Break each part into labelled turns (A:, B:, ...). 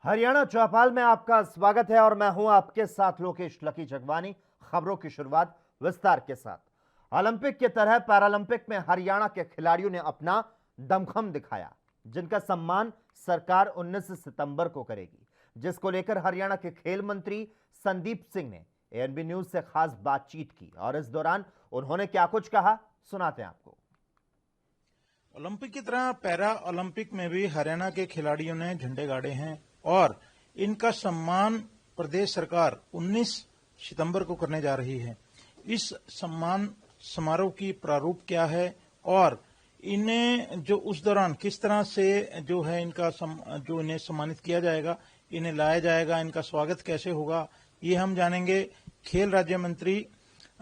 A: हरियाणा चौपाल में आपका स्वागत है और मैं हूं आपके साथ लोकेश लकी जगवानी। खबरों की शुरुआत विस्तार के साथ। ओलंपिक की तरह पैरालंपिक में हरियाणा के खिलाड़ियों ने अपना दमखम दिखाया, जिनका सम्मान सरकार 19 सितंबर को करेगी, जिसको लेकर हरियाणा के खेल मंत्री संदीप सिंह ने एएनबी न्यूज से खास बातचीत की और इस दौरान उन्होंने क्या कुछ कहा, सुनाते हैं आपको।
B: ओलंपिक की तरह पैरा ओलंपिक में भी हरियाणा के खिलाड़ियों ने झंडे गाड़े हैं और इनका सम्मान प्रदेश सरकार 19 सितंबर को करने जा रही है। इस सम्मान समारोह की प्रारूप क्या है और इन्हें जो उस दौरान किस तरह से जो है जो इन्हें सम्मानित किया जाएगा, इन्हें लाया जाएगा, इनका स्वागत कैसे होगा, ये हम जानेंगे खेल राज्य मंत्री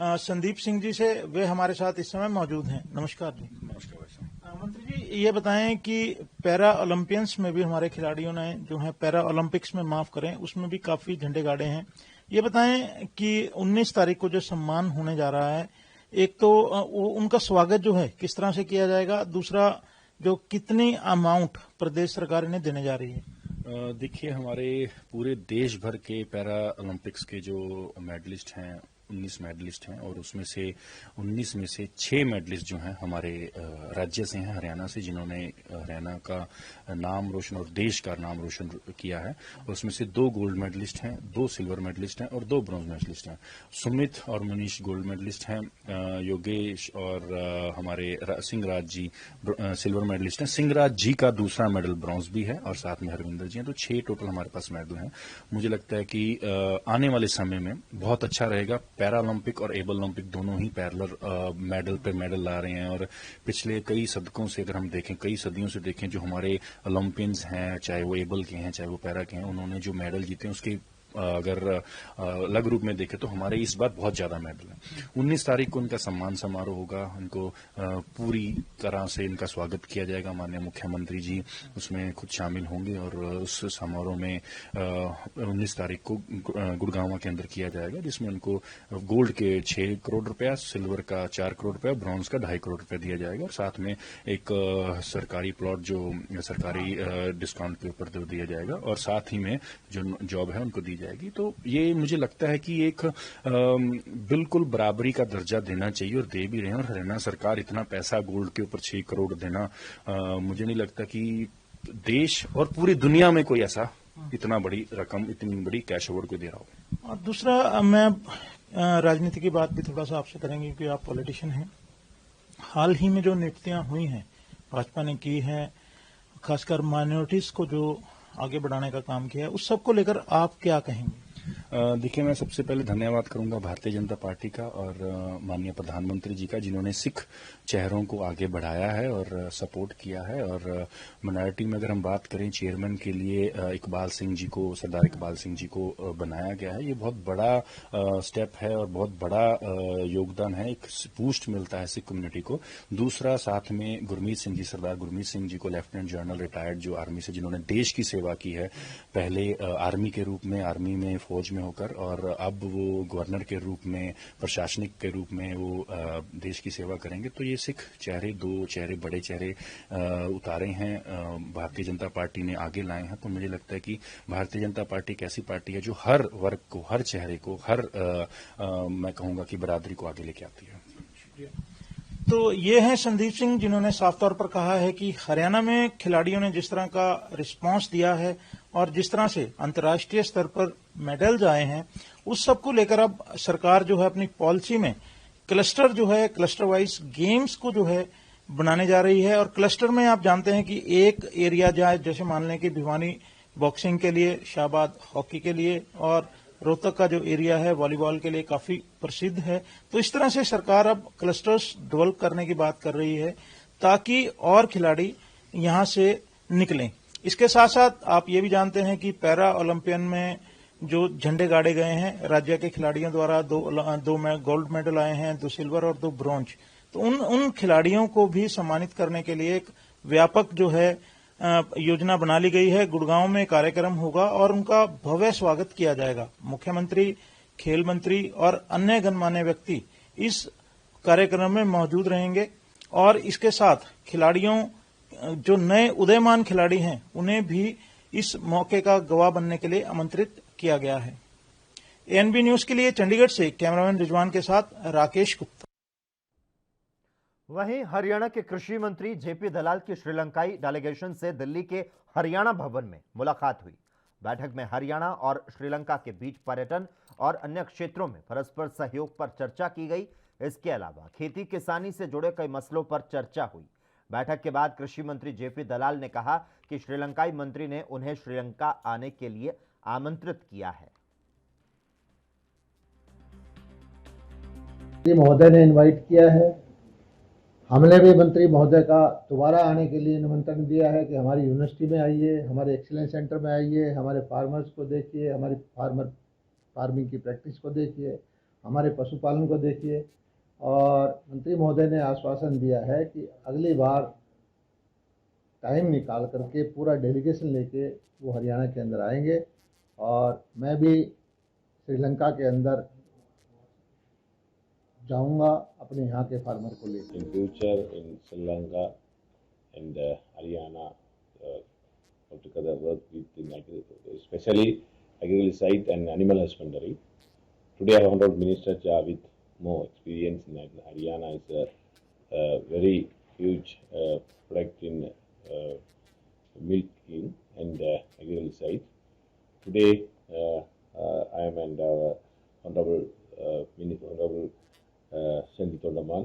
B: संदीप सिंह जी से। वे हमारे साथ इस समय मौजूद हैं। नमस्कार जी।
C: नमस्कार भाई साहब।
B: मंत्री जी, ये बताएं कि पैरा ओलंपियंस में भी हमारे खिलाड़ियों ने जो है पैरा ओलंपिक्स में माफ करें, उसमें भी काफी झंडे गाड़े हैं। ये बताएं कि 19 तारीख को जो सम्मान होने जा रहा है, एक तो उनका स्वागत जो है किस तरह से किया जाएगा, दूसरा जो कितनी अमाउंट प्रदेश सरकार इन्हें देने जा रही है।
C: देखिए, हमारे पूरे देश भर के पैरा ओलंपिक्स के जो मेडलिस्ट हैं 19 मेडलिस्ट हैं और उसमें से 19 में से 6 मेडलिस्ट जो हैं हमारे राज्य से हैं, हरियाणा से, जिन्होंने हरियाणा का नाम रोशन और देश का नाम रोशन किया है। उसमें से 2 गोल्ड मेडलिस्ट हैं, 2 सिल्वर मेडलिस्ट हैं और 2 ब्रॉन्ज मेडलिस्ट हैं। सुमित और मनीष गोल्ड मेडलिस्ट हैं, योगेश और हमारे सिंहराज जी सिल्वर मेडलिस्ट हैं। सिंहराज जी का दूसरा मेडल ब्रॉन्ज भी है और साथ में हरविंदर जी हैं। तो 6 टोटल हमारे पास मेडल हैं। मुझे लगता है कि आने वाले समय में बहुत अच्छा रहेगा। पैरा ओलंपिक और एबल ओलंपिक दोनों ही पैरेलल मेडल पे मेडल ला रहे हैं और पिछले कई सदकों से अगर हम देखें, कई सदियों से देखें, जो हमारे ओलंपियंस हैं, चाहे वो एबल के हैं चाहे वो पैरा के हैं, उन्होंने जो मेडल जीते हैं उसके अगर अलग रूप में देखें तो हमारे इस बार बहुत ज्यादा मेडल है। 19 तारीख को इनका सम्मान समारोह होगा। इनको पूरी तरह से इनका स्वागत किया जाएगा। माननीय मुख्यमंत्री जी उसमें खुद शामिल होंगे और उस समारोह में 19 तारीख को गुड़गांव के अंदर किया जाएगा, जिसमें उनको गोल्ड के 6 करोड़ रुपया, सिल्वर का 4 करोड़ रुपया, ब्रॉन्ज का 2.5 करोड़ रुपया दिया जाएगा और साथ में एक सरकारी प्लॉट जो सरकारी डिस्काउंट के ऊपर दिया जाएगा और साथ ही में जो जॉब है उनको दी जाएगी। तो ये मुझे लगता है कि एक बिल्कुल बराबरी का दर्जा देना चाहिए और दे भी रहे हैं। और हरियाणा सरकार इतना पैसा गोल्ड के ऊपर 6 करोड़ देना, मुझे नहीं लगता कि देश और पूरी दुनिया में कोई ऐसा इतना बड़ी रकम, इतनी बड़ी कैश अवार्ड को दे रहा हो।
B: और दूसरा, मैं राजनीति की बात भी थोड़ा सा आपसे करेंगे क्योंकि आप पॉलिटिशियन हैं। हाल ही में जो नियुक्तियां हुई हैं भाजपा ने की है, खासकर माइनॉरिटीज को जो आगे बढ़ाने का काम किया है, उस सब को लेकर आप क्या कहेंगे?
C: देखिए, मैं सबसे पहले धन्यवाद करूंगा भारतीय जनता पार्टी का और माननीय प्रधानमंत्री जी का, जिन्होंने सिख चेहरों को आगे बढ़ाया है और सपोर्ट किया है। और माइनॉरिटी में अगर हम बात करें, चेयरमैन के लिए इकबाल सिंह जी को, सरदार इकबाल सिंह जी को बनाया गया है। ये बहुत बड़ा स्टेप है और बहुत बड़ा योगदान है, एक बूस्ट मिलता है सिख कम्युनिटी को। दूसरा, साथ में गुरमीत सिंह जी, सरदार गुरमीत सिंह जी को, लेफ्टिनेंट जनरल रिटायर्ड, जो आर्मी से, जिन्होंने देश की सेवा की है, पहले आर्मी के रूप में, आर्मी में फौज में होकर, और अब वो गवर्नर के रूप में, प्रशासनिक के रूप में वो देश की सेवा करेंगे। तो ये सिख चेहरे, 2 चेहरे, बड़े चेहरे उतारे हैं, भारतीय जनता पार्टी ने आगे लाए हैं। तो मुझे लगता है कि भारतीय जनता पार्टी एक ऐसी पार्टी है जो हर वर्ग को, हर चेहरे को, मैं कहूंगा कि बरादरी को आगे लेके आती है।
B: तो ये हैं संदीप सिंह, जिन्होंने साफ तौर पर कहा है कि हरियाणा में खिलाड़ियों ने जिस तरह का रिस्पांस दिया है और जिस तरह से अंतर्राष्ट्रीय स्तर पर मेडल्स आए हैं, उस सब को लेकर अब सरकार जो है अपनी पॉलिसी में क्लस्टर जो है, क्लस्टर वाइज गेम्स को जो है बनाने जा रही है। और क्लस्टर में आप जानते हैं कि एक एरिया जाए, जैसे मान लें कि भिवानी बॉक्सिंग के लिए, शाहबाद हॉकी के लिए और रोहतक का जो एरिया है वॉलीबॉल के लिए काफी प्रसिद्ध है। तो इस तरह से सरकार अब क्लस्टर्स डेवलप करने की बात कर रही है ताकि और खिलाड़ी यहां से निकलें। इसके साथ साथ आप ये भी जानते हैं कि पैरा ओलंपियन में जो झंडे गाड़े गए हैं राज्य के खिलाड़ियों द्वारा, 2 गोल्ड मेडल आए हैं, 2 सिल्वर और 2 ब्रॉन्ज। तो उन खिलाड़ियों को भी सम्मानित करने के लिए एक व्यापक जो है योजना बना ली गई है। गुड़गांव में कार्यक्रम होगा और उनका भव्य स्वागत किया जाएगा। मुख्यमंत्री, खेल मंत्री और अन्य गणमान्य व्यक्ति इस कार्यक्रम में मौजूद रहेंगे और इसके साथ खिलाड़ियों, जो नए उदयमान खिलाड़ी हैं, उन्हें भी इस मौके का गवाह बनने के लिए आमंत्रित किया गया है। एएनबी न्यूज के लिए चंडीगढ़ से कैमरामैन रिजवान के साथ राकेश गुप्ता।
A: वहीं हरियाणा के कृषि मंत्री जेपी दलाल की श्रीलंकाई डेलीगेशन से दिल्ली के हरियाणा भवन में मुलाकात हुई। बैठक में हरियाणा और श्रीलंका के बीच पर्यटन और अन्य क्षेत्रों में परस्पर सहयोग पर चर्चा की गई। इसके अलावा खेती किसानी से जुड़े कई मसलों पर चर्चा हुई। बैठक के बाद कृषि मंत्री जेपी दलाल ने कहा कि श्रीलंकाई मंत्री ने उन्हें श्रीलंका आने के लिए आमंत्रित किया है।
D: महोदय ने इनवाइट किया है। हमने भी मंत्री महोदय का दोबारा आने के लिए निमंत्रण दिया है कि हमारी यूनिवर्सिटी में आइए, हमारे एक्सीलेंस सेंटर में आइए, हमारे फार्मर्स को देखिए, हमारी फार्मिंग की प्रैक्टिस को देखिए, हमारे पशुपालन को देखिए। और मंत्री महोदय ने आश्वासन दिया है कि अगली बार टाइम निकाल करके पूरा डेलीगेशन लेके वो हरियाणा के अंदर आएंगे और मैं भी श्रीलंका के अंदर जाऊंगा अपने यहाँ के फार्मर को लेकर।
E: In future in Sri Lanka and Haryana together work with especially agriculture side and animal husbandry. Today our Honorable Minister with more experience in Haryana is a very huge product in milking and agriculture side. Today I am and Honorable Sanjeet Vardhman.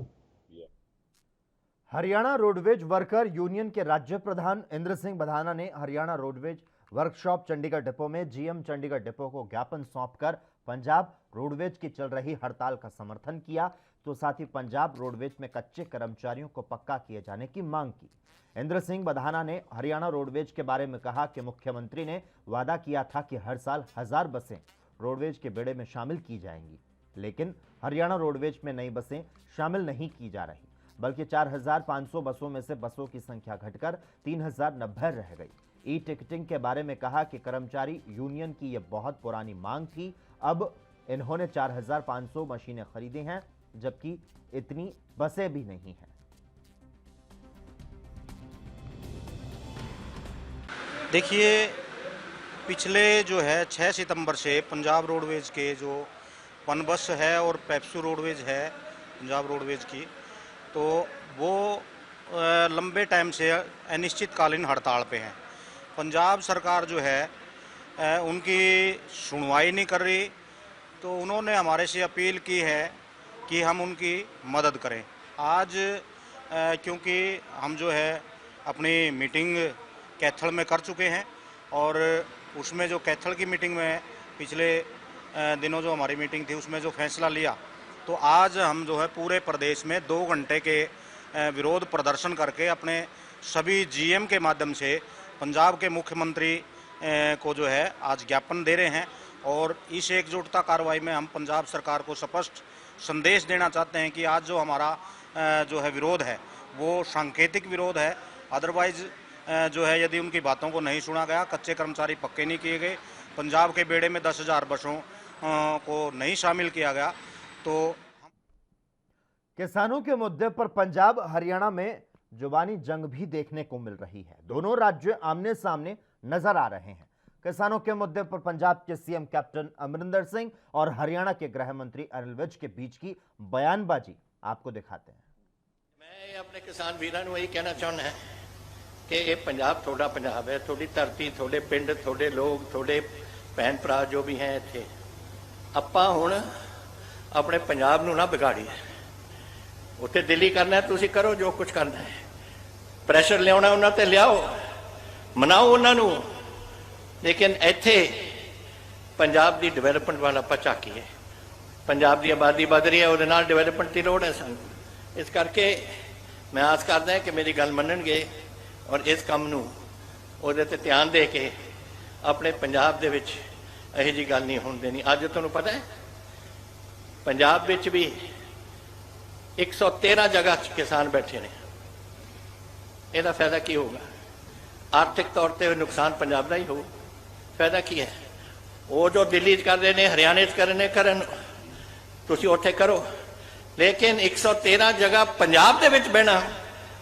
A: Haryana roadways worker union के राज्य प्रधान इंद्र सिंह बधाना ने Haryana roadways workshop Chandigarh depot में GM Chandigarh depot को ज्ञापन सौंपकर Punjab roadways की चल रही हड़ताल का समर्थन किया, तो साथ ही पंजाब रोडवेज में कच्चे कर्मचारियों को पक्का किए जाने की मांग की। इंद्र सिंह बधाना ने हरियाणा रोडवेज के बारे में कहा कि मुख्यमंत्री ने वादा किया था कि हर साल 1000 बसें रोडवेज के बेड़े में शामिल की जाएंगी, लेकिन हरियाणा रोडवेज में नई बसें शामिल नहीं की जा रही, बल्कि 4500 बसों में से बसों की संख्या घटकर 3090 रह गई। ई टिकटिंग के बारे में कहा कि कर्मचारी यूनियन की यह बहुत पुरानी मांग थी, अब इन्होंने 4500 मशीनें खरीदी हैं, जबकि इतनी बसें भी नहीं हैं।
F: देखिए, पिछले जो है 6 सितंबर से पंजाब रोडवेज के जो पनबस है और पेप्सू रोडवेज है पंजाब रोडवेज की, तो वो लंबे टाइम से अनिश्चितकालीन हड़ताल पे हैं। पंजाब सरकार जो है उनकी सुनवाई नहीं कर रही, तो उन्होंने हमारे से अपील की है कि हम उनकी मदद करें। आज क्योंकि हम जो है अपनी मीटिंग कैथल में कर चुके हैं और उसमें जो कैथल की मीटिंग में पिछले दिनों जो हमारी मीटिंग थी उसमें जो फैसला लिया, तो आज हम जो है पूरे प्रदेश में 2 घंटे के विरोध प्रदर्शन करके अपने सभी जीएम के माध्यम से पंजाब के मुख्यमंत्री को जो है आज ज्ञापन दे रहे हैं। और इस एकजुटता कार्रवाई में हम पंजाब सरकार को स्पष्ट संदेश देना चाहते हैं कि आज जो हमारा जो है विरोध है वो सांकेतिक विरोध है। अदरवाइज जो है यदि उनकी बातों को नहीं सुना गया, कच्चे कर्मचारी पक्के नहीं किए गए, पंजाब के बेड़े में 10,000 बसों को नहीं शामिल किया गया, तो
A: किसानों के मुद्दे पर पंजाब हरियाणा में जुबानी जंग भी देखने को मिल रही है। दोनों राज्य आमने सामने नजर आ रहे हैं। किसानों के मुद्दे पर पंजाब के सीएम कैप्टन अमरिंदर सिंह और हरियाणा के गृह मंत्री अनिल विज के बीच की बयानबाजी आपको दिखाते हैं।
G: मैं अपने किसान वीरां नूं यही कहना चाहना है कि ये पंजाब थोड़ा पंजाब है, थोड़ी धरती, थोड़े पिंड, थोड़े लोग, थोड़े भैन भरा जो भी हैं इत्थे। आपां हुण अपने पंजाब नूं ना बिगाड़ीए। उत्थे दिल्ली करना है, तुसीं करो जो कुछ करना है, प्रैशर लियाउणा उन्हां ते लियाओ, मनाओ उन्हां नूं, लेकिन इत्थे पंजाब दी डिवेलपमेंट वाला आपां झाकीए। पंजाब दी आबादी वध रही है, उहदे नाल डिवेलपमेंट दी लोड़ है सानूं। इस करके मैं आस करदा कि मेरी गल मन्नणगे और इस काम नूं उहदे ते ध्यान दे के अपने पंजाब दे विच ਇਹੋ जी गल नहीं होने देनी। अज तुहानूं पता है पंजाब विच भी 113 जगह किसान बैठे ने। ਇਹਦਾ फायदा की होगा? आर्थिक तौर पर नुकसान पंजाब का ही हो। फायदा की है? वो जो दिल्ली च कर रहे हैं, हरियाणे च करने करन, तुसीं उत्थे करो, लेकिन 113 जगह पंजाब दे विच बहना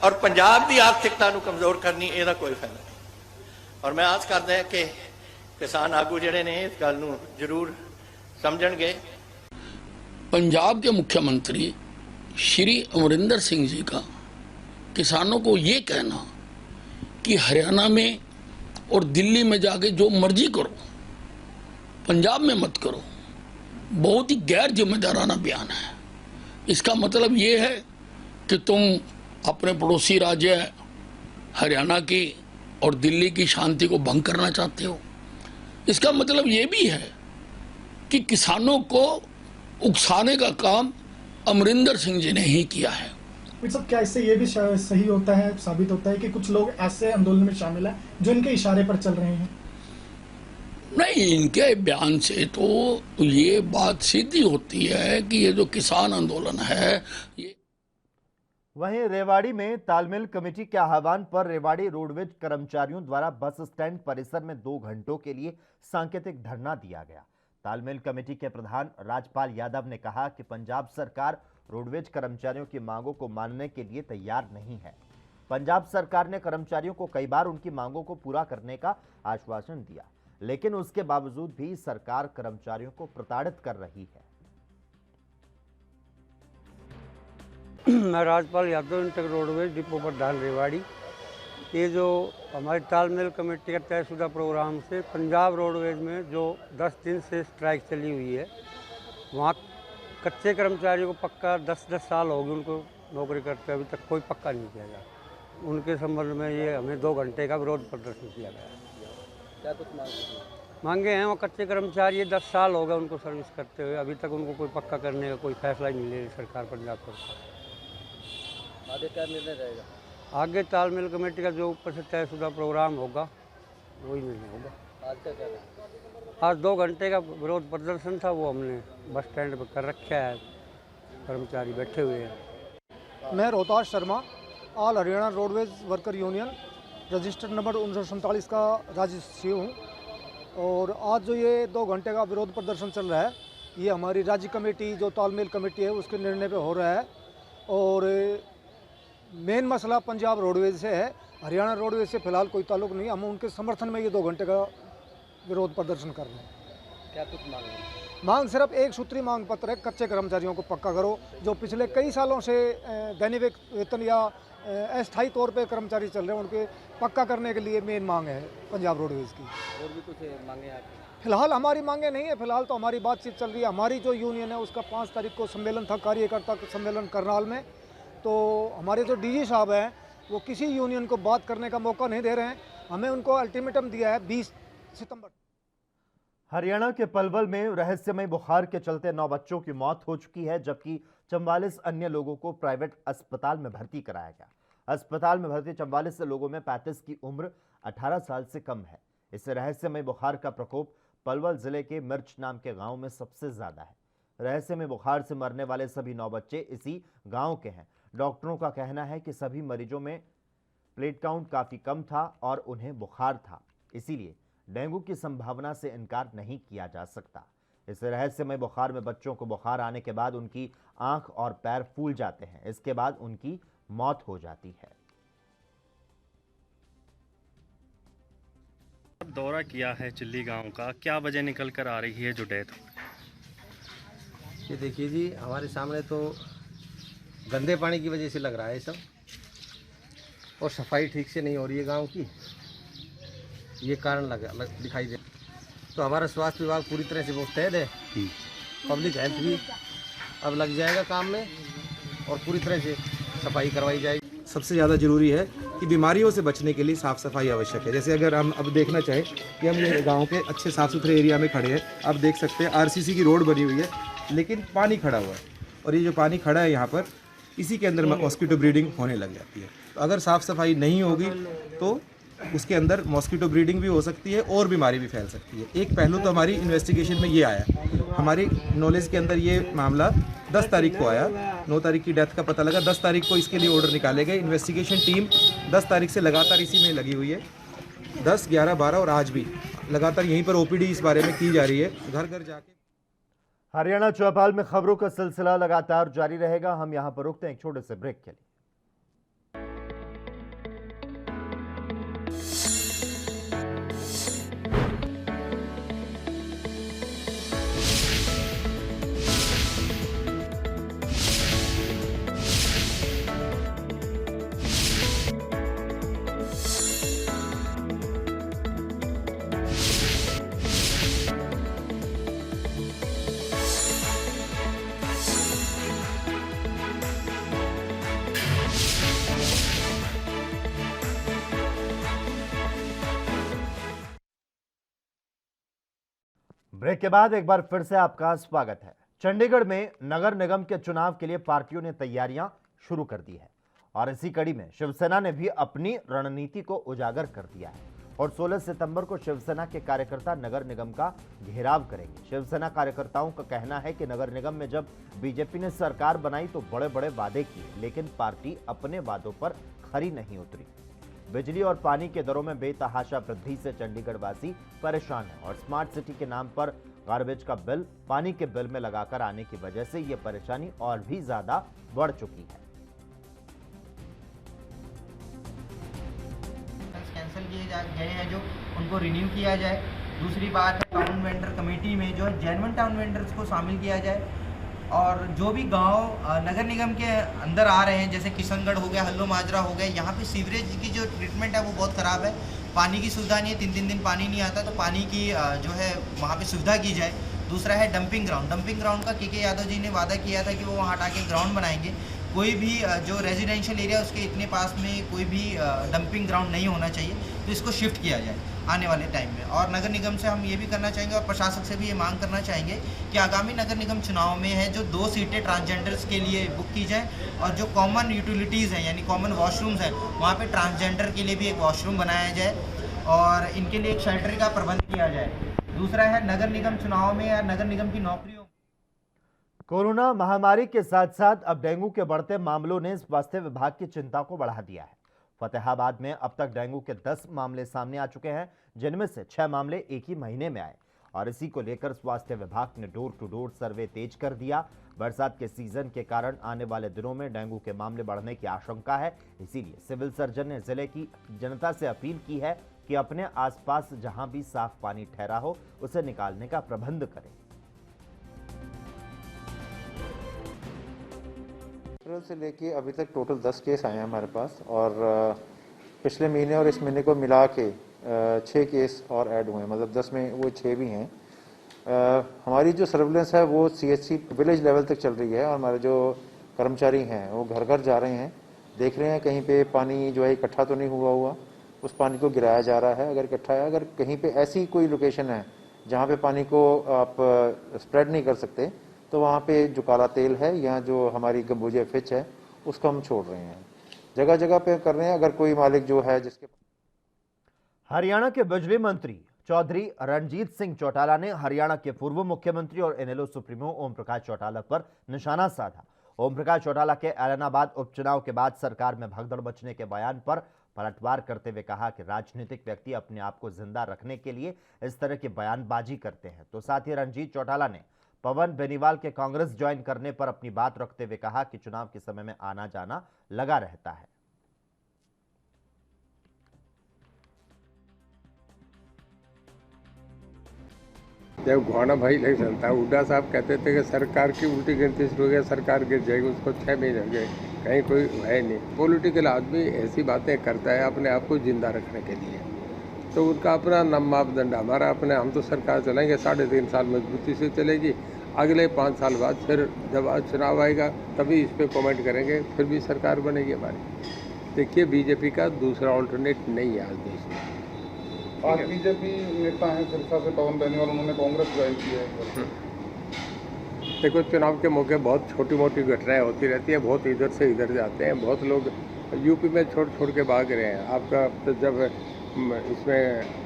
G: और पंजाब की आर्थिकता नूं कमजोर करनी, ਇਹਦਾ कोई फायदा नहीं। ਔਰ ਮੈਂ ਆਸ ਕਰਦਾ ਹਾਂ ਕਿ ਕਿਸਾਨ ਆਗੂ ਜਿਹੜੇ ਨੇ ਇਸ ਗੱਲ ਨੂੰ ਜ਼ਰੂਰ ਸਮਝਣਗੇ।
H: पंजाब के मुख्यमंत्री श्री अमरिंदर सिंह जी का किसानों को ये कहना कि हरियाणा में और दिल्ली में जाके जो मर्जी करो, पंजाब में मत करो, बहुत ही गैर जिम्मेदाराना बयान है। इसका मतलब ये है कि तुम अपने पड़ोसी राज्य हरियाणा की और दिल्ली की शांति को भंग करना चाहते हो। इसका मतलब ये भी है कि किसानों को उकसाने का काम अमरिंदर सिंह जी ने ही किया है।
I: सब क्या इससे ये भी सही होता है, साबित होता है कि कुछ लोग ऐसे आंदोलन में शामिल हैं जो इनके इशारे पर चल रहे हैं?
H: नहीं, इनके बयान से तो ये बात सीधी होती है कि ये जो किसान आंदोलन है ये।
A: वहीं रेवाड़ी में तालमेल कमेटी के आह्वान पर रेवाड़ी रोडवेज कर्मचारियों द्वारा बस स्टैंड परिसर में 2 घंटों के लिए सांकेतिक धरना दिया गया। तालमेल कमेटी के प्रधान राजपाल यादव ने कहा कि पंजाब सरकार रोडवेज कर्मचारियों की मांगों को मानने के लिए तैयार नहीं है। पंजाब सरकार ने कर्मचारियों को कई बार उनकी मांगों को पूरा करने का आश्वासन दिया, लेकिन उसके बावजूद भी सरकार कर्मचारियों को प्रताड़ित कर रही है।
J: मैं Rajpal Yadav, inter roadways depot प्रधान रेवाड़ी। ये जो हमारी तालमेल कमेटी का तयशुदा प्रोग्राम से पंजाब रोडवेज में जो 10 दिन से स्ट्राइक चली हुई है, वहाँ कच्चे कर्मचारियों को पक्का 10-10 साल हो गए उनको नौकरी करते, अभी तक कोई पक्का नहीं किया गया। उनके संबंध में ये हमें 2 घंटे का विरोध प्रदर्शन किया गया।
K: क्या कुछ
J: मांगे हैं? वो कच्चे कर्मचारी 10 साल हो गए उनको सर्विस करते हुए, अभी तक उनको कोई पक्का करने का कोई फैसला नहीं ले रही सरकार, पंजाब सरकार।
K: आगे क्या निर्णय रहेगा?
J: आगे तालमेल कमेटी का जो ऊपर से तयशुदा प्रोग्राम होगा वही निर्णय होगा।
K: आज का क्या है?
J: आज 2 घंटे का विरोध प्रदर्शन था, वो हमने बस स्टैंड पर कर रखा है, कर्मचारी बैठे हुए हैं।
I: मैं Rohtas Sharma, all Haryana roadways worker union registered number 1947 का राज्य सचिव हूँ। और आज जो ये 2 घंटे का विरोध प्रदर्शन चल रहा है, ये हमारी राज्य कमेटी जो तालमेल कमेटी है उसके निर्णय पे हो रहा है। और मेन मसला पंजाब रोडवेज से है, हरियाणा रोडवेज से फिलहाल कोई ताल्लुक नहीं। हम उनके समर्थन में ये 2 घंटे का विरोध प्रदर्शन कर रहे हैं।
K: क्या कुछ मांग है?
I: मांग सिर्फ एक सूत्री मांग पत्र है, कच्चे कर्मचारियों को पक्का करो। जो पिछले कई सालों से दैनिक वेतन या अस्थायी तौर पे कर्मचारी चल रहे हैं, उनके पक्का करने के लिए मेन मांग है पंजाब रोडवेज की।
K: और भी कुछ मांगे आपकी?
I: फिलहाल हमारी मांगे नहीं है, फिलहाल तो हमारी बातचीत चल रही है। हमारी जो यूनियन है उसका 5 तारीख को सम्मेलन था, कार्यकर्ता सम्मेलन करनाल में। तो हमारे जो डीजी साहब हैं वो किसी यूनियन को बात करने का मौका नहीं दे रहे हैं। हमें उनको अल्टीमेटम दिया है 20 सितंबर।
A: हरियाणा के पलवल में रहस्यमय बुखार के चलते 9 बच्चों की मौत हो चुकी है, जबकि 44 अन्य लोगों को प्राइवेट अस्पताल में भर्ती कराया गया। अस्पताल में भर्ती 44 लोगों में 35 की उम्र 18 साल से कम है। इस रहस्यमय बुखार का प्रकोप पलवल जिले के मिर्च नाम के गांव में सबसे ज्यादा है। रहस्यमय बुखार से मरने वाले सभी 9 बच्चे इसी गांव के हैं। डॉक्टरों का कहना है कि सभी मरीजों में प्लेट काउंट काफी कम था और उन्हें बुखार था, इसीलिए डेंगू की संभावना से इनकार नहीं किया जा सकता। इस रहस्यमय बुखार में बच्चों को बुखार आने के बाद उनकी आंख और पैर फूल जाते हैं, इसके बाद उनकी मौत हो जाती है।
L: दौरा किया है चिल्ली गांव का, क्या वजह निकल कर आ रही है जो डेथ?
K: ये देखिए जी, हमारे सामने तो गंदे पानी की वजह से लग रहा है सब, और सफाई ठीक से नहीं हो रही है गांव की, ये कारण दिखाई दे। तो हमारा स्वास्थ्य विभाग पूरी तरह से मुस्तैद है, पब्लिक हेल्थ भी अब लग जाएगा काम में और पूरी तरह से सफाई करवाई जाएगी।
M: सबसे ज़्यादा ज़रूरी है कि बीमारियों से बचने के लिए साफ़ सफाई आवश्यक है। जैसे अगर हम अब देखना चाहें कि हम ये गांव के अच्छे साफ़ सुथरे एरिया में खड़े हैं, आप देख सकते हैं आरसीसी की रोड बनी हुई है, लेकिन पानी खड़ा हुआ है, और ये जो पानी खड़ा है यहाँ पर, इसी के अंदर मॉस्किटो ब्रीडिंग होने लग जाती है। तो अगर साफ़ सफाई नहीं होगी तो उसके अंदर मॉस्किटो ब्रीडिंग भी हो सकती है और बीमारी भी फैल सकती है। एक पहलू तो हमारी इन्वेस्टिगेशन में ये आया, हमारी नॉलेज के अंदर ये मामला 10 तारीख को आया, 9 तारीख की डेथ का पता लगा, 10 तारीख को इसके लिए ऑर्डर निकाले गए। इन्वेस्टिगेशन टीम 10 तारीख से लगातार इसी में लगी हुई है, 10, 11, 12 और आज भी लगातार यहीं पर ओपीडी इस बारे में की जा रही है, घर घर जाके।
A: हरियाणा चौपाल में खबरों का सिलसिला लगातार जारी रहेगा। हम यहां पर रुकते हैं एक छोटे से ब्रेक के लिए। ब्रेक के बाद एक बार फिर से आपका स्वागत है। चंडीगढ़ में नगर निगम के चुनाव के लिए पार्टियों ने तैयारियां शुरू कर दी है और इसी कड़ी में शिवसेना ने भी अपनी रणनीति को उजागर कर दिया है और 16 सितंबर को शिवसेना के कार्यकर्ता नगर निगम का घेराव करेंगे। शिवसेना कार्यकर्ताओं का कहना है कि नगर निगम में जब बीजेपी ने सरकार बनाई तो बड़े बड़े वादे किए, लेकिन पार्टी अपने वादों पर खरी नहीं उतरी। बिजली और पानी के दरों में बेतहाशा वृद्धि से चंडीगढ़ वासी परेशान है और स्मार्ट सिटी के नाम पर गार्बेज का बिल पानी के बिल में लगाकर आने की वजह से ये परेशानी और भी ज्यादा बढ़ चुकी है।
N: कैंसिल किए गए हैं जो उनको रिन्यू किया जाए। दूसरी बात टाउन वेंडर कमेटी में जो जेन्युइन टाउन वेंडर्स को शामिल किया जाए और जो भी गांव नगर निगम के अंदर आ रहे हैं जैसे किशनगढ़ हो गया, हल्लो माजरा हो गया, यहाँ पे सीवरेज की जो ट्रीटमेंट है वो बहुत ख़राब है। पानी की सुविधा नहीं है, 3-3 दिन पानी नहीं आता, तो पानी की जो है वहाँ पे सुविधा की जाए। दूसरा है डंपिंग ग्राउंड। डंपिंग ग्राउंड का के यादव जी ने वादा किया था कि वो वहाँ हटा के ग्राउंड बनाएंगे। कोई भी जो रेजिडेंशियल एरिया उसके इतने पास में कोई भी डंपिंग ग्राउंड नहीं होना चाहिए, तो इसको शिफ्ट किया जाए आने वाले टाइम में। और नगर निगम से हम ये भी करना चाहेंगे और प्रशासक से भी ये मांग करना चाहेंगे कि आगामी नगर निगम चुनाव में है जो 2 सीटें ट्रांसजेंडर्स के लिए बुक की जाए और जो कॉमन यूटिलिटीज़ हैं यानी कॉमन वॉशरूम्स हैं वहाँ पे ट्रांसजेंडर के लिए भी एक वॉशरूम बनाया जाए और इनके लिए एक शेल्टर का प्रबंध किया जाए। दूसरा है नगर निगम चुनाव में या नगर निगम की नौकरियों।
A: कोरोना महामारी के साथ साथ अब डेंगू के बढ़ते मामलों ने स्वास्थ्य विभाग की चिंता को बढ़ा दिया है। फतेहाबाद में अब तक डेंगू के 10 मामले सामने आ चुके हैं, जिनमें से 6 मामले एक ही महीने में आए और इसी को लेकर स्वास्थ्य विभाग ने डोर टू डोर सर्वे तेज कर दिया। बरसात के सीजन के कारण आने वाले दिनों में डेंगू के मामले बढ़ने की आशंका है, इसीलिए सिविल सर्जन ने जिले की जनता से अपील की है कि अपने आसपास जहां भी साफ पानी ठहरा हो उसे निकालने का प्रबंध करें।
O: अप्रैल से लेके अभी तक टोटल 10 केस आए हैं हमारे पास और पिछले महीने और इस महीने को मिला के 6 केस और ऐड हुए हैं, मतलब 10 में वो 6 भी हैं। हमारी जो सर्विलेंस है वो CHC विलेज लेवल तक चल रही है और हमारे जो कर्मचारी हैं वो घर घर जा रहे हैं, देख रहे हैं कहीं पे पानी जो है इकट्ठा तो नहीं हुआ, उस पानी को गिराया जा रहा है। अगर इकट्ठा है, अगर कहीं पे ऐसी कोई लोकेशन है जहाँ पे पानी को आप स्प्रेड नहीं कर सकते तो वहाँ पे जो काला तेल है या जो हमारी गंबूजिया फिच है उसको हम छोड़ रहे हैं, जगह जगह पे कर रहे हैं। अगर कोई मालिक जो है जिसके
A: हरियाणा के बिजली मंत्री चौधरी रणजीत सिंह चौटाला ने हरियाणा के पूर्व मुख्यमंत्री और इनेलो सुप्रीमो ओम प्रकाश चौटाला पर निशाना साधा। ओम प्रकाश चौटाला के ऐलनाबाद उपचुनाव के बाद सरकार में भगदड़ मचने के बयान पर पलटवार करते हुए कहा कि राजनीतिक व्यक्ति अपने आप को जिंदा रखने के लिए इस तरह की बयानबाजी करते हैं। तो साथ ही रणजीत चौटाला ने पवन बेनीवाल के कांग्रेस ज्वाइन करने पर अपनी बात रखते हुए कहा कि चुनाव के समय में आना जाना लगा रहता है।
P: जब घुआना भाई नहीं चलता, हुड्डा साहब कहते थे कि सरकार की उल्टी गिनती शुरू हो गई, सरकार गिर जाएगी, उसको 6 महीने हो गए, कहीं कोई है नहीं। पॉलिटिकल आदमी ऐसी बातें करता है अपने आप को जिंदा रखने के लिए, तो उनका अपना मापदंड, हमारा अपने, हम तो सरकार चलेंगे 3.5 साल मजबूती से चलेगी, अगले 5 साल बाद फिर जब चुनाव आएगा तभी इस पर कमेंट करेंगे, फिर भी सरकार बनेगी हमारी। देखिए बीजेपी का दूसरा ऑल्टरनेट नहीं है आज देश में।
Q: आज बीजेपी नेता हैं सिरसा से पवन बेनीवाल, उन्होंने कांग्रेस ज्वाइन किया है।
P: देखो चुनाव के मौके बहुत छोटी मोटी घटनाएं होती रहती है, बहुत इधर से इधर जाते हैं, बहुत लोग यूपी में छोड़ के भाग रहे हैं। आपका तो जब इसमें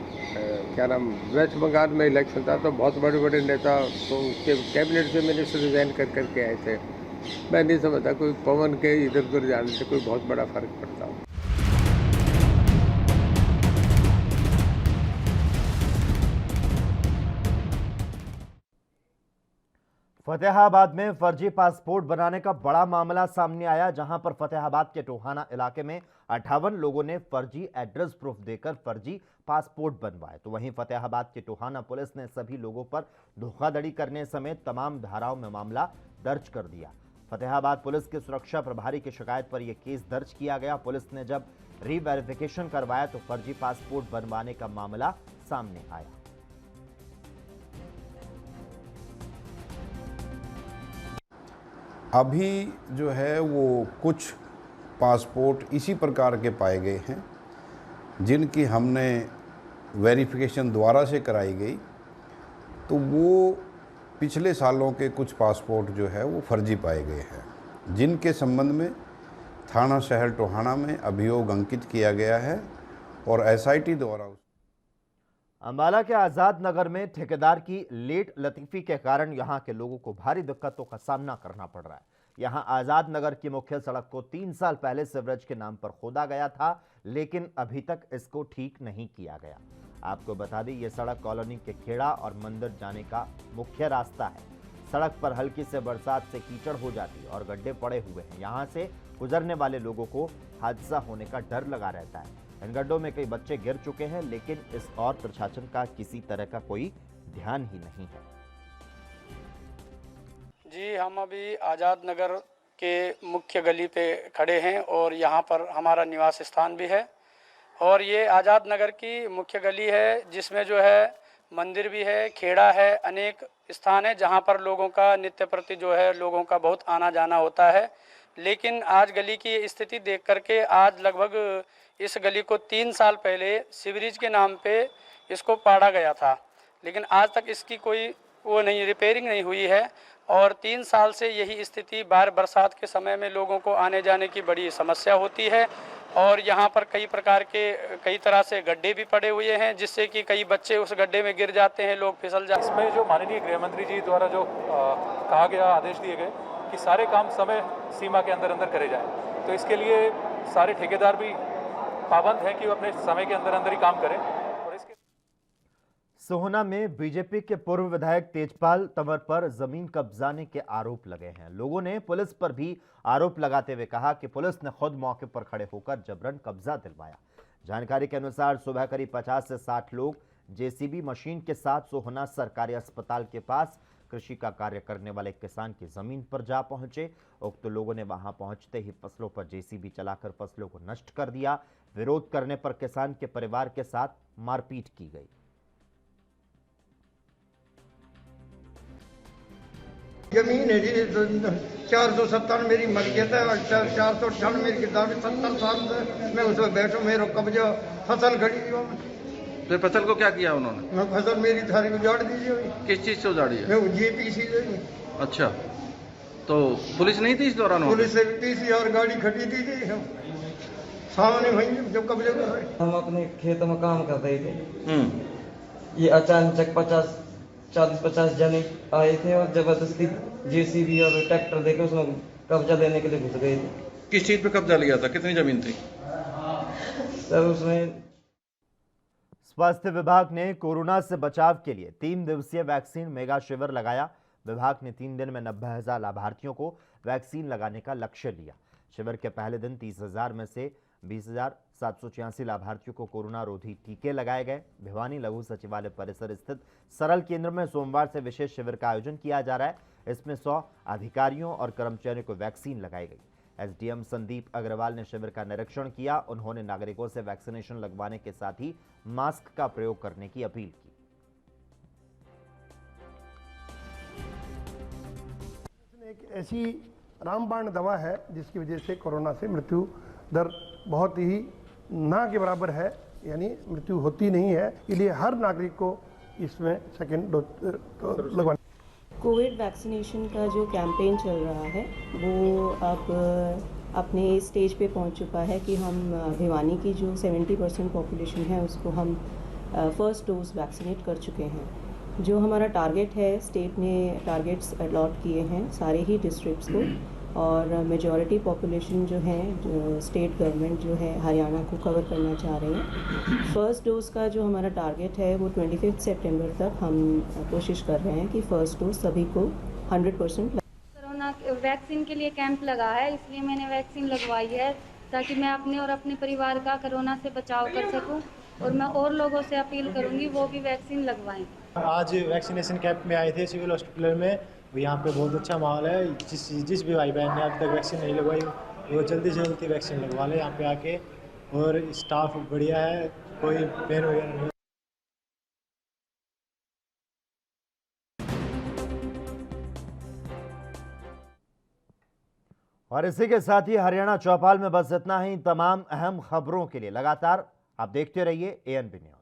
P: क्या नाम वेस्ट बंगाल में इलेक्शन था तो बहुत बड़े बड़े नेता तो उसके कैबिनेट से मिनिस्टर रिजाइन करके आए थे। मैं नहीं समझता कोई पवन के इधर उधर जाने से कोई बहुत बड़ा फर्क पड़ता हो।
A: फतेहाबाद में फर्जी पासपोर्ट बनाने का बड़ा मामला सामने आया, जहां पर फतेहाबाद के टोहाना इलाके में 58 लोगों ने फर्जी एड्रेस प्रूफ देकर फर्जी पासपोर्ट बनवाए। तो वहीं फतेहाबाद के टोहाना पुलिस ने सभी लोगों पर धोखाधड़ी करने समेत तमाम धाराओं में मामला दर्ज कर दिया। फतेहाबाद पुलिस के सुरक्षा प्रभारी की शिकायत पर यह केस दर्ज किया गया। पुलिस ने जब रीवेरिफिकेशन करवाया तो फर्जी पासपोर्ट बनवाने का मामला सामने आया।
R: अभी जो है वो कुछ पासपोर्ट इसी प्रकार के पाए गए हैं जिनकी हमने वेरिफिकेशन दोबारा से कराई गई तो वो पिछले सालों के कुछ पासपोर्ट जो है वो फर्जी पाए गए हैं, जिनके संबंध में थाना शहर टोहाना में अभियोग अंकित किया गया है और एसआईटी द्वारा।
A: अंबाला के आजाद नगर में ठेकेदार की लेट लतीफी के कारण यहां के लोगों को भारी दिक्कतों का सामना करना पड़ रहा है। यहां आजाद नगर की मुख्य सड़क को 3 साल पहले सीवरेज के नाम पर खोदा गया था, लेकिन अभी तक इसको ठीक नहीं किया गया। आपको बता दें, यह सड़क कॉलोनी के खेड़ा और मंदिर जाने का मुख्य रास्ता है। सड़क पर हल्की से बरसात से कीचड़ हो जाती और गड्ढे पड़े हुए हैं। यहां से गुजरने वाले लोगों को हादसा होने का डर लगा रहता है। इन गड्ढों में कई बच्चे गिर चुके हैं, लेकिन इस और प्रशासन का किसी तरह का कोई ध्यान ही नहीं है।
J: जी, हम अभी आज़ाद नगर के मुख्य गली पे खड़े हैं और यहाँ पर हमारा निवास स्थान भी है। और ये आज़ाद नगर की मुख्य गली है, जिसमें जो है मंदिर भी है, खेड़ा है, अनेक स्थान है जहाँ पर लोगों का नित्य प्रति जो है लोगों का बहुत आना जाना होता है। लेकिन आज गली की स्थिति देख करके आज लगभग इस गली को 3 साल पहले सीवरेज के नाम पे इसको पाड़ा गया था, लेकिन आज तक इसकी कोई रिपेयरिंग नहीं हुई है। और 3 साल से यही स्थिति बार बरसात के समय में लोगों को आने जाने की बड़ी समस्या होती है। और यहाँ पर कई तरह से गड्ढे भी पड़े हुए हैं, जिससे कि कई बच्चे उस गड्ढे में गिर जाते हैं, लोग फिसल जाते हैं।
S: इसमें जो माननीय गृह मंत्री जी द्वारा जो कहा गया, आदेश दिए गए कि सारे काम समय सीमा के अंदर करे जाएं, तो इसके लिए सारे ठेकेदार भी पाबंद हैं कि वो अपने समय के अंदर ही काम करें। और इसके
A: सोहना में बीजेपी के पूर्व विधायक तेजपाल तंवर पर जमीन कब्जाने के आरोप लगे हैं। लोगों ने पुलिस पर भी आरोप लगाते हुए कहा कि पुलिस ने खुद मौके पर खड़े होकर जबरन कब्जा दिलवाया। जानकारी के अनुसार सुबह करीब 50 से 60 लोग जेसीबी मशीन के साथ सोहना सरकारी अस्पताल के पास कृषि का कार्य करने वाले किसान की जमीन पर जा पहुंचे। उक्त लोगों ने वहां पहुंचते ही फसलों पर जेसीबी चलाकर फसलों को नष्ट कर दिया। विरोध करने पर किसान के परिवार के साथ मारपीट की गई।
T: जमीन है जी 497 मेरी मलकियत है और 498 मेरी किताब 70 साल से मैं उसमें बैठूं, मेरा कब्जा फसल खड़ी हुई।
U: तो फसल को क्या किया उन्होंने?
T: मैं फसल मेरी सारी उजाड़ दीजिए।
U: किस चीज से उजाड़ी है?
T: मैं जेपीसी से।
U: अच्छा, तो पुलिस नहीं थी इस दौरान?
T: पुलिस से पीसी और गाड़ी खड़ी थी सामने भाई जब कब्जे कर रहे।
V: हम अपने खेत में काम कर रहे थे, ये अचानक 40-50 जने आए थे और जबरदस्ती जेसीबी और ट्रैक्टर देके उसमें कब्जा लेने के लिए घुस गए थे।
U: किस चीज पे कब्जा लिया था? कितनी जमीन थी
V: सर? उसमें
A: स्वास्थ्य विभाग ने कोरोना से बचाव के लिए 3 दिवसीय वैक्सीन मेगा शिविर लगाया। विभाग ने 3 दिन में 90,000 लाभार्थियों को वैक्सीन लगाने का लक्ष्य लिया। शिविर के पहले दिन 30,000 में से 20,786 लाभार्थियों को कोरोना रोधी टीके लगाए गए। भिवानी लघु सचिवालय परिसर स्थित सरल केंद्र में सोमवार से विशेष शिविर का आयोजन किया जा रहा है। इसमें 100 अधिकारियों और कर्मचारियों को वैक्सीन लगाई गई। एसडीएम संदीप अग्रवाल ने शिविर का निरीक्षण किया। उन्होंने नागरिकों से वैक्सीनेशन लगवाने के साथ ही मास्क का प्रयोग करने की अपील की।
W: एक ऐसी रामबाण दवा है जिसकी वजह से कोरोना से मृत्यु दर बहुत ही ना के बराबर है, यानी मृत्यु होती नहीं है। इसलिए हर नागरिक को इसमें सेकेंड डोज लगवाना।
X: कोविड वैक्सीनेशन का जो कैंपेन चल रहा है वो अब अपने स्टेज पे पहुंच चुका है कि हम भिवानी की जो 70% पॉपुलेशन है उसको हम फर्स्ट डोज वैक्सीनेट कर चुके हैं। जो हमारा टारगेट है, स्टेट ने टारगेट्स अलॉट किए हैं सारे ही डिस्ट्रिक्ट्स को, और मेजॉरिटी पॉपुलेशन जो है स्टेट गवर्नमेंट जो है हरियाणा को कवर करना चाह रहे हैं। फर्स्ट डोज का जो हमारा टारगेट है वो 25 सितंबर तक हम कोशिश कर रहे हैं कि फर्स्ट डोज सभी को 100%।
Y: कोरोना वैक्सीन के लिए कैंप लगा है, इसलिए मैंने वैक्सीन लगवाई है ताकि मैं अपने और अपने परिवार का कोरोना से बचाव कर सकूं, और मैं और लोगों से अपील करूंगी वो भी वैक्सीन लगवाएं।
Z: आज वैक्सीनेशन कैंप में आए थे सिविल हॉस्पिटल में, यहाँ पे बहुत अच्छा माहौल है। जिस भी भाई बहन ने अभी तक वैक्सीन नहीं लगवाई वो जल्दी से जल्दी वैक्सीन लगवा लें यहाँ पे आके। और स्टाफ बढ़िया है, कोई पेन वगैरह नहीं।
A: और इसी के साथ ही हरियाणा चौपाल में बस इतना ही। तमाम अहम खबरों के लिए लगातार आप देखते रहिए ANP न्यूज़।